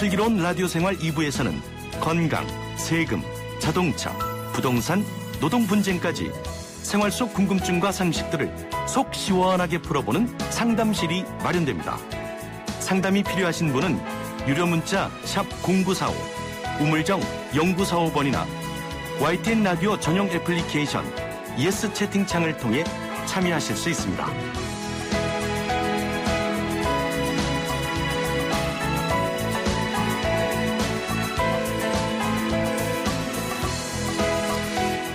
슬기로운 라디오 생활 2부에서는 건강, 세금, 자동차, 부동산, 노동 분쟁까지 생활 속 궁금증과 상식들을 속 시원하게 풀어보는 상담실이 마련됩니다. 상담이 필요하신 분은 유료 문자 샵 0945, 우물정 0945번이나 YTN 라디오 전용 애플리케이션 예스 채팅창을 통해 참여하실 수 있습니다.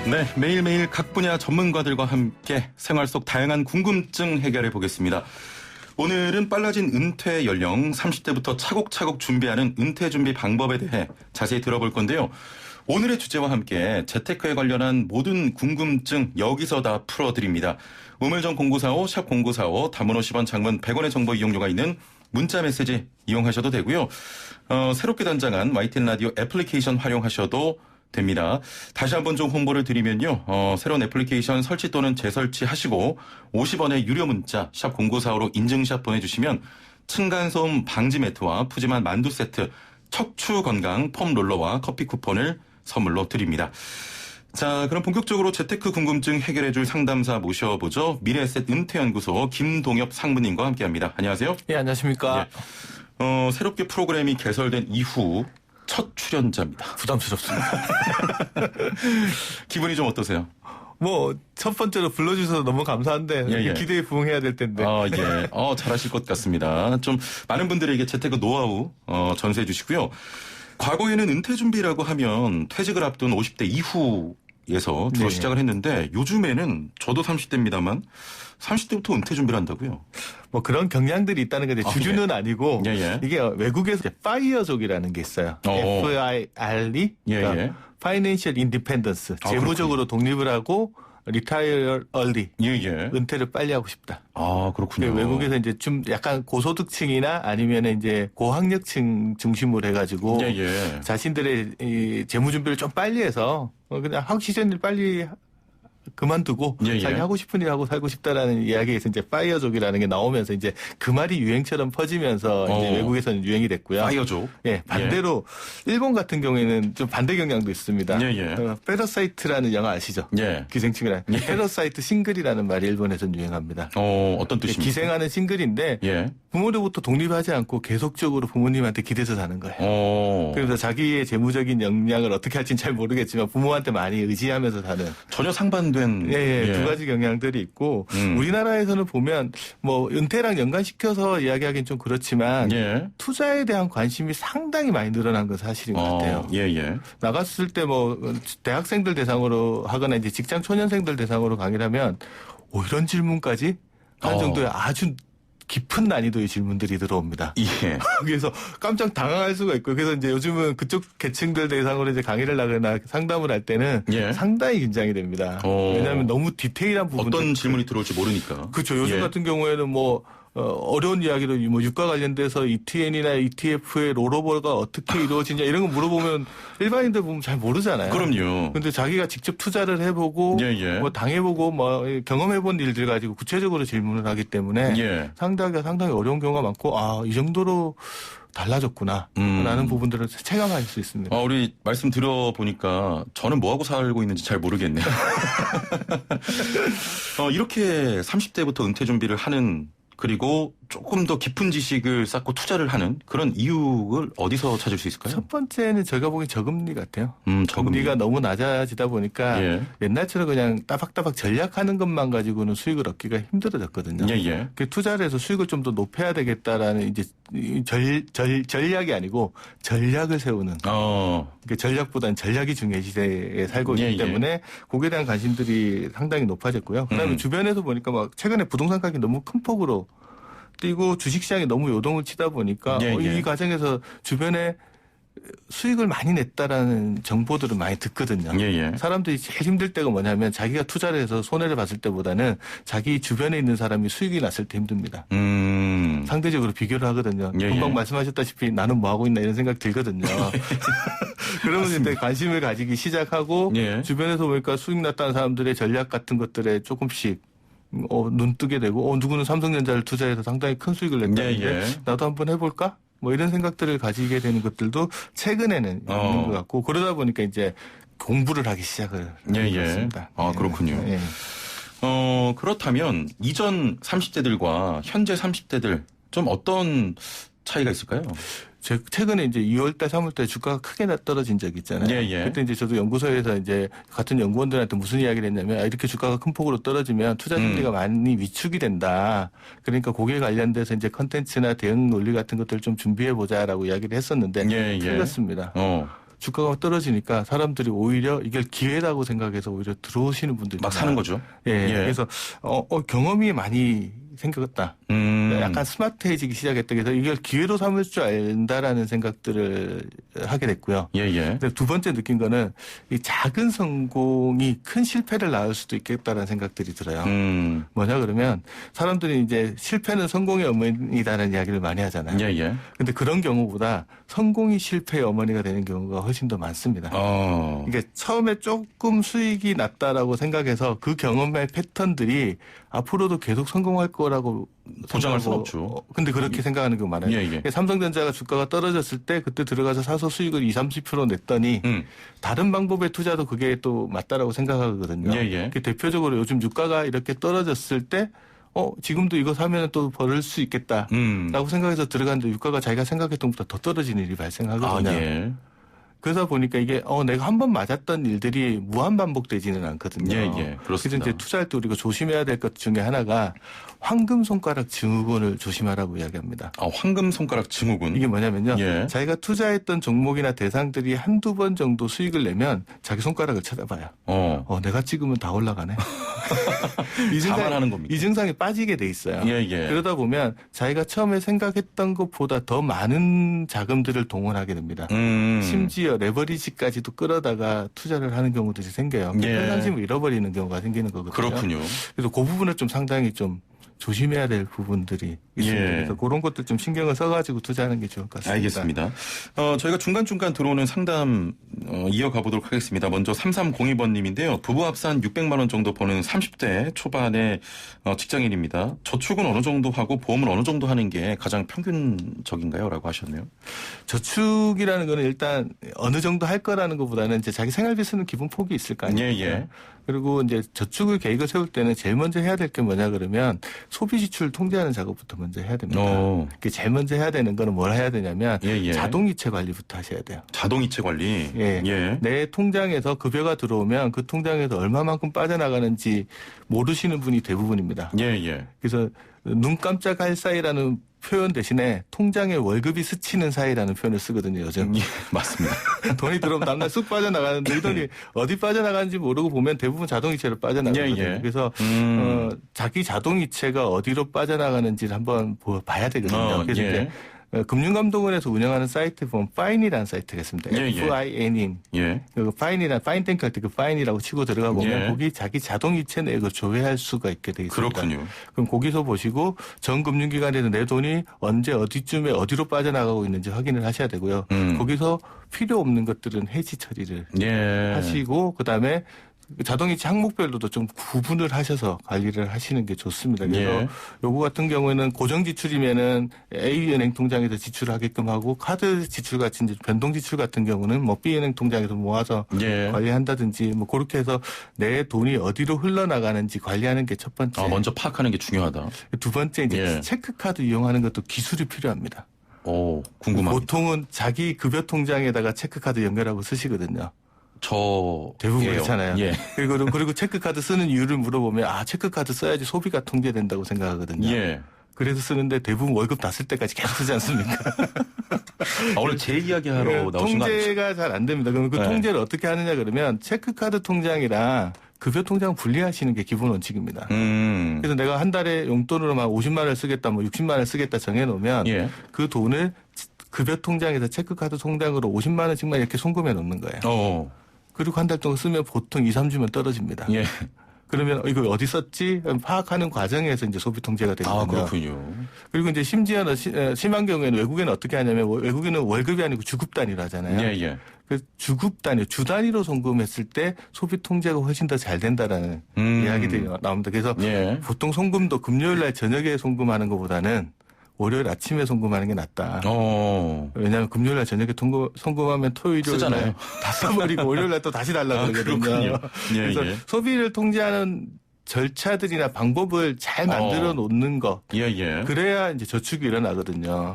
네, 매일매일 각 분야 전문가들과 함께 생활 속 다양한 궁금증 해결해 보겠습니다. 오늘은 빨라진 은퇴 연령 30대부터 차곡차곡 준비하는 은퇴 준비 방법에 대해 자세히 들어볼 건데요. 오늘의 주제와 함께 재테크에 관련한 모든 궁금증 여기서 다 풀어드립니다. 우물정 0945, 샵 0945, 단문 50원, 장문 100원의 정보 이용료가 있는 문자 메시지 이용하셔도 되고요. 새롭게 단장한 YTN 라디오 애플리케이션 활용하셔도 됩니다. 다시 한번 좀 홍보를 드리면요. 새로운 애플리케이션 설치 또는 재설치하시고 50원의 유료 문자 샵 0945로 인증샷 보내주시면 층간소음 방지 매트와 푸짐한 만두 세트, 척추 건강 폼 롤러와 커피 쿠폰을 선물로 드립니다. 자, 그럼 본격적으로 재테크 궁금증 해결해줄 상담사 모셔보죠. 미래에셋 은퇴연구소 김동엽 상무님과 함께합니다. 안녕하세요. 예, 안녕하십니까. 예. 새롭게 프로그램이 개설된 이후 첫 출연자입니다. 부담스럽습니다. 기분이 좀 어떠세요? 첫 번째로 불러주셔서 너무 감사한데, 예. 기대에 부응해야 될 텐데. 예. 잘하실 것 같습니다. 좀 많은 분들에게 재테크 노하우, 전수해 주시고요. 과거에는 은퇴 준비라고 하면 퇴직을 앞둔 50대 이후에서 주로 시작을 했는데, 요즘에는 저도 30대입니다만, 30대부터 은퇴 준비를 한다고요? 그런 경향들이 있다는 건데, 주류는 아니고, 이게 외국에서 파이어족이라는 게 있어요. FIRE? 그러니까 Financial Independence. 재무적으로 독립을 하고, Retire Early. 은퇴를 빨리 하고 싶다. 아, 그렇군요. 외국에서 이제 좀 약간 고소득층이나 아니면 이제 고학력층 중심으로 해가지고, 자신들의 이 재무 준비를 좀 빨리 해서, 그냥 하고 싶은 일 빨리 그만두고 자기 하고 싶은 일 하고 살고 싶다라는 이야기에서 이제 파이어족이라는 게 나오면서 이제 그 말이 유행처럼 퍼지면서 이제 외국에서는 유행이 됐고요. 파이어족. 예, 반대로 일본 같은 경우에는 좀 반대 경향도 있습니다. 페러사이트라는 영화 아시죠? 기생충이라는. 페러사이트 싱글이라는 말이 일본에서는 유행합니다. 어떤 뜻입니까? 기생하는 싱글인데 부모로부터 독립하지 않고 계속적으로 부모님한테 기대서 사는 거예요. 그래서 자기의 재무적인 역량을 어떻게 할지는 잘 모르겠지만 부모한테 많이 의지하면서 사는. 전혀 상반된. 두 가지 경향들이 있고 우리나라에서는 보면 은퇴랑 연관시켜서 이야기하기는 좀 그렇지만 투자에 대한 관심이 상당히 많이 늘어난 건 사실인 것 같아요. 나갔을 때 대학생들 대상으로 하거나 이제 직장 초년생들 대상으로 강의를 하면 이런 질문까지 하는 정도의 아주 깊은 난이도의 질문들이 들어옵니다. 그래서 깜짝 당황할 수가 있고, 그래서 이제 요즘은 그쪽 계층들 대상으로 이제 강의를 하거나 상담을 할 때는 상당히 긴장이 됩니다. 왜냐하면 너무 디테일한 부분. 어떤 질문이 들어올지 모르니까. 그렇죠. 요즘 같은 경우에는 어려운 이야기로 유가 관련돼서 ETN이나 ETF의 롤오버가 어떻게 이루어지냐 이런 거 물어보면 일반인들 보면 잘 모르잖아요. 그럼요. 근데 자기가 직접 투자를 해보고 당해보고 경험해본 일들 가지고 구체적으로 질문을 하기 때문에 상당히 어려운 경우가 많고 이 정도로 달라졌구나 라는 부분들을 체감할 수 있습니다. 우리 말씀 들어보니까 저는 뭐하고 살고 있는지 잘 모르겠네요. 이렇게 30대부터 은퇴 준비를 하는, 그리고 조금 더 깊은 지식을 쌓고 투자를 하는 그런 이유를 어디서 찾을 수 있을까요? 첫 번째는 저희가 보기엔 저금리 같아요. 저금리. 금리가 너무 낮아지다 보니까 옛날처럼 그냥 따박따박 전략하는 것만 가지고는 수익을 얻기가 힘들어졌거든요. 그 투자를 해서 수익을 좀 더 높여야 되겠다라는 이제 전략이 아니고 전략을 세우는. 그러니까 전략보다는 전략이 중요한 시대에 살고 있기 때문에 거기에 대한 관심들이 상당히 높아졌고요. 그다음에 주변에서 보니까 최근에 부동산 가격이 너무 큰 폭으로 뛰고 주식시장이 너무 요동을 치다 보니까 이 과정에서 주변에 수익을 많이 냈다라는 정보들을 많이 듣거든요. 사람들이 제일 힘들 때가 뭐냐면 자기가 투자를 해서 손해를 봤을 때보다는 자기 주변에 있는 사람이 수익이 났을 때 힘듭니다. 상대적으로 비교를 하거든요. 금방 말씀하셨다시피 나는 뭐 하고 있나 이런 생각 들거든요. 그러면 이제 관심을 가지기 시작하고 주변에서 보니까 수익 났다는 사람들의 전략 같은 것들에 조금씩 눈 뜨게 되고 누구는 삼성전자를 투자해서 상당히 큰 수익을 냈다는데 나도 한번 해볼까? 뭐 이런 생각들을 가지게 되는 것들도 최근에는 있는 것 같고 그러다 보니까 이제 공부를 하기 시작을 했습니다. 아, 그렇군요. 예. 그렇다면 이전 30대들과 현재 30대들 좀 어떤 차이가 있을까요? 최근에 이제 2월달, 3월달 주가가 크게 떨어진 적이 있잖아요. 그때 이제 저도 연구소에서 이제 같은 연구원들한테 무슨 이야기를 했냐면 이렇게 주가가 큰 폭으로 떨어지면 투자 심리가 많이 위축이 된다. 그러니까 거기에 관련돼서 이제 컨텐츠나 대응 논리 같은 것들을 좀 준비해 보자라고 이야기를 했었는데 틀렸습니다. 주가가 떨어지니까 사람들이 오히려 이걸 기회라고 생각해서 오히려 들어오시는 분들이 막 사는 거죠. 그래서 경험이 많이 생겼다. 약간 스마트해지기 시작했다. 그래서 이걸 기회로 삼을 줄 안다라는 생각들을 하게 됐고요. 근데 두 번째 느낀 거는 이 작은 성공이 큰 실패를 낳을 수도 있겠다라는 생각들이 들어요. 뭐냐 그러면 사람들이 이제 실패는 성공의 어머니다라는 이야기를 많이 하잖아요. 근데 그런 경우보다 성공이 실패의 어머니가 되는 경우가 훨씬 더 많습니다. 이게 처음에 조금 수익이 났다라고 생각해서 그 경험의 패턴들이 앞으로도 계속 성공할 거라고 보장할 수는 없죠. 근데 그렇게 생각하는 경우가 많아요. 삼성전자가 주가가 떨어졌을 때 그때 들어가서 사서 수익을 20-30% 냈더니 다른 방법의 투자도 그게 또 맞다라고 생각하거든요. 대표적으로 요즘 주가가 이렇게 떨어졌을 때 지금도 이거 사면 또 벌을 수 있겠다라고 생각해서 들어갔는데 유가가 자기가 생각했던 것보다 더 떨어지는 일이 발생하거든요. 그러다 보니까 이게 내가 한 번 맞았던 일들이 무한 반복되지는 않거든요. 그렇습니다. 그래서 이제 투자할 때 우리가 조심해야 될 것 중에 하나가 황금 손가락 증후군을 조심하라고 이야기합니다. 황금 손가락 증후군. 이게 뭐냐면요. 자기가 투자했던 종목이나 대상들이 한두 번 정도 수익을 내면 자기 손가락을 쳐다봐요. 내가 찍으면 다 올라가네. 감안하는 겁니다. 이 증상이 빠지게 돼 있어요. 그러다 보면 자기가 처음에 생각했던 것보다 더 많은 자금들을 동원하게 됩니다. 심지어 레버리지까지도 끌어다가 투자를 하는 경우들이 생겨요. 평상심을 잃어버리는 경우가 생기는 거거든요. 그렇군요. 그래서 그 부분을 좀 상당히 좀 조심해야 될 부분들이 있습니다. 그래서 그런 것들 좀 신경을 써가지고 투자하는 게 좋을 것 같습니다. 알겠습니다. 저희가 중간중간 들어오는 상담 이어가 보도록 하겠습니다. 먼저 3302번님인데요. 부부 합산 600만 원 정도 버는 30대 초반의 직장인입니다. 저축은 어느 정도 하고 보험은 어느 정도 하는 게 가장 평균적인가요? 라고 하셨네요. 저축이라는 거는 일단 어느 정도 할 거라는 것보다는 이제 자기 생활비 쓰는 기본 폭이 있을 거 아니에요. 그리고 이제 저축을 계획을 세울 때는 제일 먼저 해야 될 게 뭐냐 그러면 소비 지출 통제하는 작업부터 먼저 해야 됩니다. 제일 먼저 해야 되는 거는 뭘 해야 되냐면 자동이체 관리부터 하셔야 돼요. 자동이체 관리. 내 통장에서 급여가 들어오면 그 통장에서 얼마만큼 빠져나가는지 모르시는 분이 대부분입니다. 그래서 눈 깜짝할 사이라는 표현 대신에 통장에 월급이 스치는 사이라는 표현을 쓰거든요, 요즘. 맞습니다. 돈이 들어오면 다음날 쑥 빠져나가는데 이 돈이 어디 빠져나가는지 모르고 보면 대부분 자동이체로 빠져나가거든요. 그래서 자기 자동이체가 어디로 빠져나가는지를 한번 봐야 되거든요. 그래서 이제 금융감독원에서 운영하는 사이트 보면 파인이라는 사이트가 있습니다. FIN인. 파인이란 파인탱크 할 때 그 파인이라고 치고 들어가 보면 거기 자기 자동이체 내역을 조회할 수가 있게 되어 있습니다. 그렇군요. 그럼 거기서 보시고 전 금융기관에서 내 돈이 언제 어디쯤에 어디로 빠져나가고 있는지 확인을 하셔야 되고요. 거기서 필요 없는 것들은 해지 처리를 하시고 그다음에 자동이체 항목별로도 좀 구분을 하셔서 관리를 하시는 게 좋습니다. 그래서 요거 같은 경우에는 고정 지출이면은 A은행 통장에서 지출하게끔 하고 카드 지출 같은 변동 지출 같은 경우는 뭐 B은행 통장에서 모아서 관리한다든지 뭐 그렇게 해서 내 돈이 어디로 흘러나가는지 관리하는 게 첫 번째. 먼저 파악하는 게 중요하다. 두 번째 이제 체크카드 이용하는 것도 기술이 필요합니다. 궁금합니다. 보통은 자기 급여 통장에다가 체크카드 연결하고 쓰시거든요. 대부분 그렇잖아요. 그리고 체크카드 쓰는 이유를 물어보면 체크카드 써야지 소비가 통제된다고 생각하거든요. 그래서 쓰는데 대부분 월급 났을 때까지 계속 쓰지 않습니까? 오늘 제 이야기하러 나오신 거 아니죠? 통제가 잘 안 됩니다. 그럼 그 통제를 어떻게 하느냐 그러면 체크카드 통장이랑 급여 통장 분리하시는 게 기본 원칙입니다. 그래서 내가 한 달에 용돈으로 막 50만 원을 쓰겠다, 뭐 60만 원을 쓰겠다 정해놓으면 그 돈을 급여 통장에서 체크카드 통장으로 50만 원씩만 이렇게 송금해 놓는 거예요. 그리고 한 달 동안 쓰면 보통 2-3주면 떨어집니다. 그러면 이거 어디 썼지? 파악하는 과정에서 이제 소비 통제가 되거든요. 그렇군요. 그리고 이제 심지어는 심한 경우에는 외국에는 어떻게 하냐면 외국에는 월급이 아니고 주급 단위로 하잖아요. 그 주급 단위, 주 단위로 송금했을 때 소비 통제가 훨씬 더 잘 된다라는 이야기들이 나옵니다. 그래서 보통 송금도 금요일 날 저녁에 송금하는 것보다는 월요일 아침에 송금하는 게 낫다. 왜냐하면 금요일 날 저녁에 송금하면 토요일 날 다 써버리고 월요일 날 또 다시 달라고 그러거든요. 그래서 소비를 통제하는 절차들이나 방법을 잘 만들어 놓는 거. 그래야 이제 저축이 일어나거든요.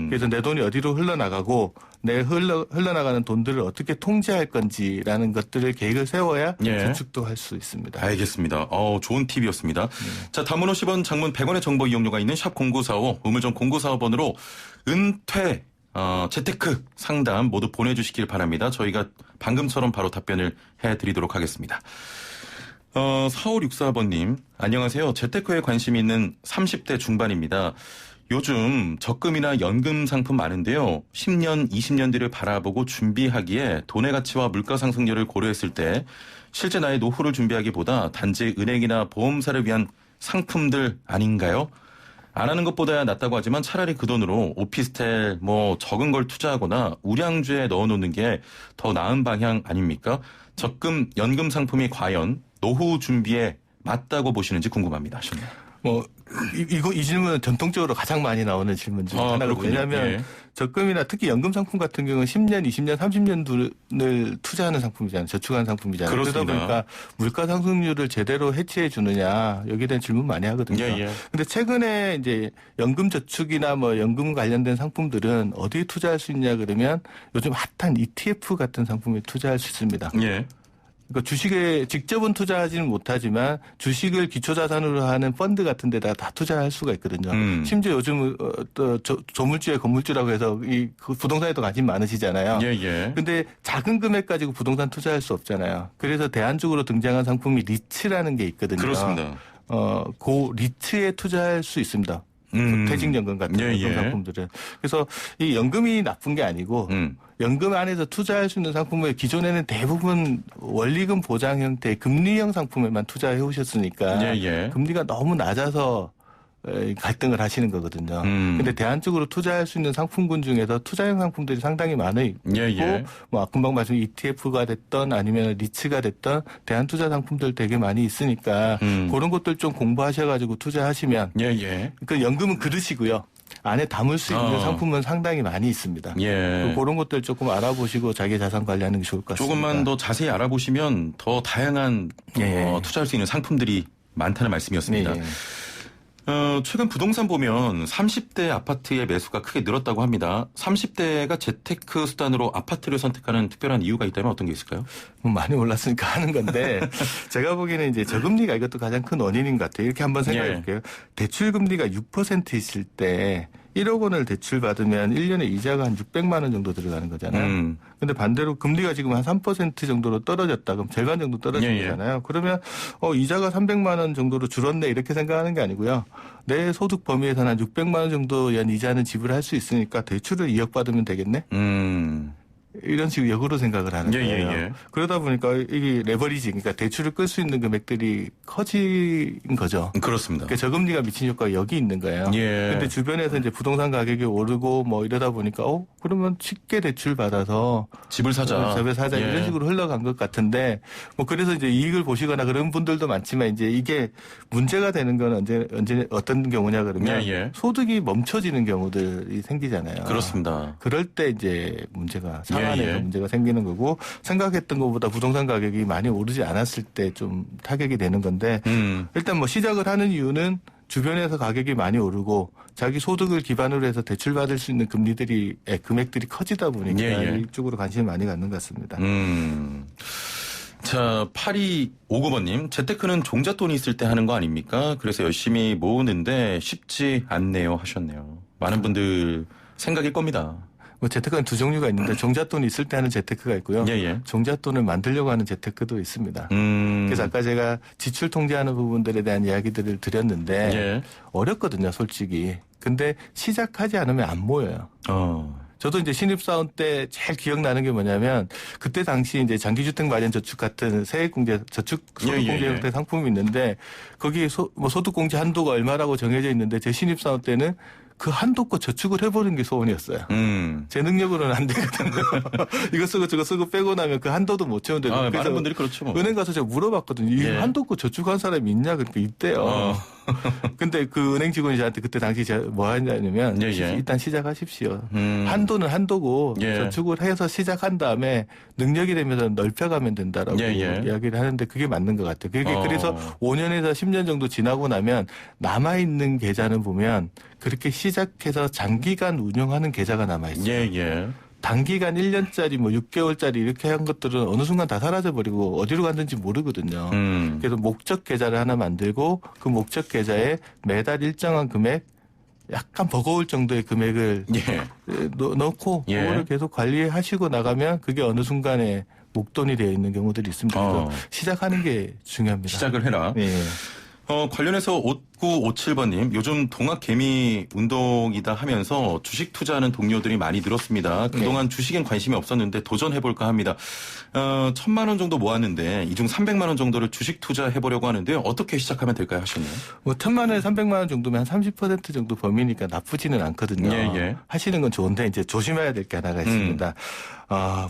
그래서 내 돈이 어디로 흘러나가고 내 흘러나가는 돈들을 어떻게 통제할 건지라는 것들을 계획을 세워야 저축도 할 수 있습니다. 알겠습니다. 좋은 팁이었습니다. 자, 단문 50원, 장문 100원의 정보 이용료가 있는 샵 0945, 우물정 0945번으로 은퇴, 재테크 상담 모두 보내주시길 바랍니다. 저희가 방금처럼 바로 답변을 해드리도록 하겠습니다. 4564번님, 안녕하세요. 재테크에 관심이 있는 30대 중반입니다. 요즘 적금이나 연금 상품 많은데요. 10년, 20년 뒤를 바라보고 준비하기에 돈의 가치와 물가 상승률을 고려했을 때 실제 나의 노후를 준비하기보다 단지 은행이나 보험사를 위한 상품들 아닌가요? 안 하는 것보다야 낫다고 하지만 차라리 그 돈으로 오피스텔 적은 걸 투자하거나 우량주에 넣어놓는 게 더 나은 방향 아닙니까? 적금, 연금 상품이 과연 노후 준비에 맞다고 보시는지 궁금합니다. 이 질문은 전통적으로 가장 많이 나오는 질문 중 하나거든요. 왜냐하면 적금이나 특히 연금 상품 같은 경우는 10년, 20년, 30년을 투자하는 상품이잖아요. 저축하는 상품이잖아요. 그렇습니다. 그러다 보니까 물가 상승률을 제대로 해치해 주느냐 여기에 대한 질문 많이 하거든요. 근데 최근에 이제 연금 저축이나 연금 관련된 상품들은 어디에 투자할 수 있냐 그러면 요즘 핫한 ETF 같은 상품에 투자할 수 있습니다. 그러니까 주식에 직접은 투자하지는 못하지만 주식을 기초자산으로 하는 펀드 같은 데다가 다 투자할 수가 있거든요. 심지어 요즘 또 조물주에 건물주라고 해서 이 부동산에도 관심 많으시잖아요. 근데 작은 금액 가지고 부동산 투자할 수 없잖아요. 그래서 대안적으로 등장한 상품이 리츠라는 게 있거든요. 그렇습니다. 그 리츠에 투자할 수 있습니다. 퇴직연금 같은 연금 상품들은. 그래서 이 연금이 나쁜 게 아니고 연금 안에서 투자할 수 있는 상품을 기존에는 대부분 원리금 보장 형태의 금리형 상품에만 투자해 오셨으니까 금리가 너무 낮아서 갈등을 하시는 거거든요. 근데 대안적으로 투자할 수 있는 상품군 중에서 투자형 상품들이 상당히 많아 있고 금방 말씀드린 ETF가 됐던 아니면 리츠가 됐던 대안 투자 상품들 되게 많이 있으니까 그런 것들 좀 공부하셔가지고 투자하시면 그 연금은 그릇이고요. 안에 담을 수 있는 상품은 상당히 많이 있습니다. 그런 것들 조금 알아보시고 자기 자산 관리하는 게 좋을 것 같습니다. 조금만 더 자세히 알아보시면 더 다양한 투자할 수 있는 상품들이 많다는 말씀이었습니다. 최근 부동산 보면 30대 아파트의 매수가 크게 늘었다고 합니다. 30대가 재테크 수단으로 아파트를 선택하는 특별한 이유가 있다면 어떤 게 있을까요? 많이 올랐으니까 하는 건데 제가 보기에는 이제 저금리가 이것도 가장 큰 원인인 것 같아요. 이렇게 한번 생각해 볼게요. 대출 금리가 6% 있을 때 1억 원을 대출 받으면 1년에 이자가 한 600만 원 정도 들어가는 거잖아요. 근데 반대로 금리가 지금 한 3% 정도로 떨어졌다. 그럼 절반 정도 떨어진 거잖아요. 그러면 이자가 300만 원 정도로 줄었네 이렇게 생각하는 게 아니고요. 내 소득 범위에서는 한 600만 원 정도 연 이자는 지불할 수 있으니까 대출을 2억 받으면 되겠네. 이런 식으로 역으로 생각을 하는 거예요. 그러다 보니까 이게 레버리지, 그러니까 대출을 끌 수 있는 금액들이 커진 거죠. 그렇습니다. 그러니까 저금리가 미친 효과가 여기 있는 거예요. 근데 주변에서 이제 부동산 가격이 오르고 이러다 보니까 그러면 쉽게 대출 받아서 집을 사자. 집을 사자 이런 식으로 흘러간 것 같은데 그래서 이제 이익을 보시거나 그런 분들도 많지만 이제 이게 문제가 되는 건 언제 어떤 경우냐 그러면 소득이 멈춰지는 경우들이 생기잖아요. 그렇습니다. 그럴 때 이제 문제가 상한에서 문제가 생기는 거고 생각했던 것보다 부동산 가격이 많이 오르지 않았을 때 좀 타격이 되는 건데 일단 시작을 하는 이유는 주변에서 가격이 많이 오르고 자기 소득을 기반으로 해서 대출 받을 수 있는 금액들이 커지다 보니까 이쪽으로 관심을 많이 갖는 것 같습니다. 자, 8259번님, 재테크는 종잣돈이 있을 때 하는 거 아닙니까? 그래서 열심히 모으는데 쉽지 않네요 하셨네요. 많은 분들 생각일 겁니다. 재테크는 두 종류가 있는데 종잣돈이 있을 때 하는 재테크가 있고요. 종잣돈을 만들려고 하는 재테크도 있습니다. 그래서 아까 제가 지출 통제하는 부분들에 대한 이야기들을 드렸는데 어렵거든요, 솔직히. 근데 시작하지 않으면 안 모여요. 저도 이제 신입사원 때 제일 기억나는 게 뭐냐면 그때 당시 이제 장기주택 마련 저축 같은 세액공제 저축 소득공제 형태 상품이 있는데 거기에 소득공제 한도가 얼마라고 정해져 있는데 제 신입사원 때는 그 한도껏 저축을 해버리는 게 소원이었어요. 제 능력으로는 안 되거든요. 이거 쓰고 저거 쓰고 빼고 나면 그 한도도 못 채우는데. 많은 분들이 그렇죠. 은행 가서 제가 물어봤거든요. 이 한도껏 저축한 사람이 있냐? 그러니까 있대요. 근데 그 은행 직원이 저한테 그때 당시 제가 뭐 하냐면 예, 예. 일단 시작하십시오. 한도는 한도고 예. 저축을 해서 시작한 다음에 능력이 되면서 넓혀가면 된다라고 예, 예. 이야기를 하는데 그게 맞는 것 같아요. 그래서 5년에서 10년 정도 지나고 나면 남아있는 계좌는 보면 그렇게 시작해서 장기간 운영하는 계좌가 남아있어요. 예, 예. 단기간 1년짜리 뭐 6개월짜리 이렇게 한 것들은 어느 순간 다 사라져버리고 어디로 갔는지 모르거든요. 그래서 목적 계좌를 하나 만들고 그 목적 계좌에 매달 일정한 금액 약간 버거울 정도의 금액을 예. 넣고 예. 그거를 계속 관리하시고 나가면 그게 어느 순간에 목돈이 되어 있는 경우들이 있습니다. 그래서 시작하는 게 중요합니다. 시작을 해라. 네. 관련해서 5957번님, 요즘 동학개미 운동이다 하면서 주식 투자하는 동료들이 많이 늘었습니다. 그동안 주식엔 관심이 없었는데 도전해볼까 합니다. 1,000만 원 정도 모았는데 이 중 300만 원 정도를 주식 투자해보려고 하는데요. 어떻게 시작하면 될까요? 하셨네요. 뭐 1,000만 원에 300만 원 정도면 한 30% 정도 범위니까 나쁘지는 않거든요. 예, 예. 하시는 건 좋은데 이제 조심해야 될 게 하나가 있습니다.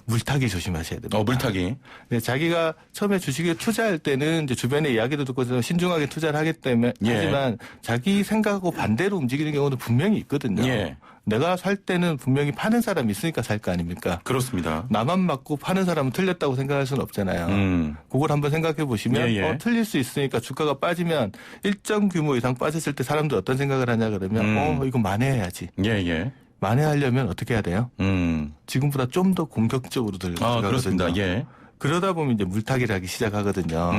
물타기 조심하셔야 됩니다. 물타기. 네, 자기가 처음에 주식에 투자할 때는 이제 주변의 이야기도 듣고 신중하게 투자를 하기 때문에 하지만 자기 생각하고 반대로 움직이는 경우도 분명히 있거든요. 예. 내가 살 때는 분명히 파는 사람이 있으니까 살 거 아닙니까? 그렇습니다. 나만 맞고 파는 사람은 틀렸다고 생각할 수는 없잖아요. 그걸 한번 생각해 보시면 예, 예. 틀릴 수 있으니까 주가가 빠지면 일정 규모 이상 빠졌을 때 사람들 어떤 생각을 하냐 그러면 이거 만회해야지. 예, 예. 만회하려면 어떻게 해야 돼요? 지금보다 좀 더 공격적으로 들어가거든요. 그렇습니다. 예. 그러다 보면 이제 물타기를 하기 시작하거든요.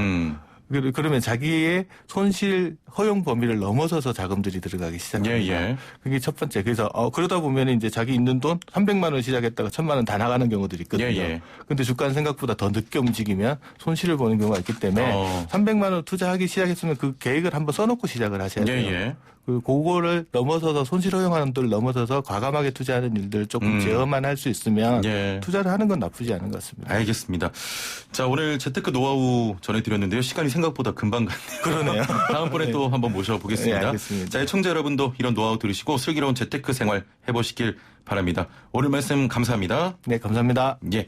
그러면 자기의 손실 허용 범위를 넘어서서 자금들이 들어가기 시작합니다. 예, 예. 그게 첫 번째. 그래서 그러다 보면 이제 자기 있는 돈 300만 원 시작했다가 1,000만 원 다 나가는 경우들이 있거든요. 예, 예. 근데 주가는 생각보다 더 늦게 움직이면 손실을 보는 경우가 있기 때문에 300만 원 투자하기 시작했으면 그 계획을 한번 써놓고 시작을 하셔야 돼요. 예, 예. 그거를 넘어서서 손실 허용하는 데를 넘어서서 과감하게 투자하는 일들을 조금 제어만 할 수 있으면 투자를 하는 건 나쁘지 않은 것 같습니다. 알겠습니다. 자, 오늘 재테크 노하우 전해드렸는데요. 시간이 생각보다 금방 갔네요. 그러네요. 다음번에 네. 또 한번 모셔보겠습니다. 네, 알겠습니다. 자, 청자 여러분도 이런 노하우 들으시고 슬기로운 재테크 생활 해보시길 바랍니다. 오늘 말씀 감사합니다. 네, 감사합니다. 예.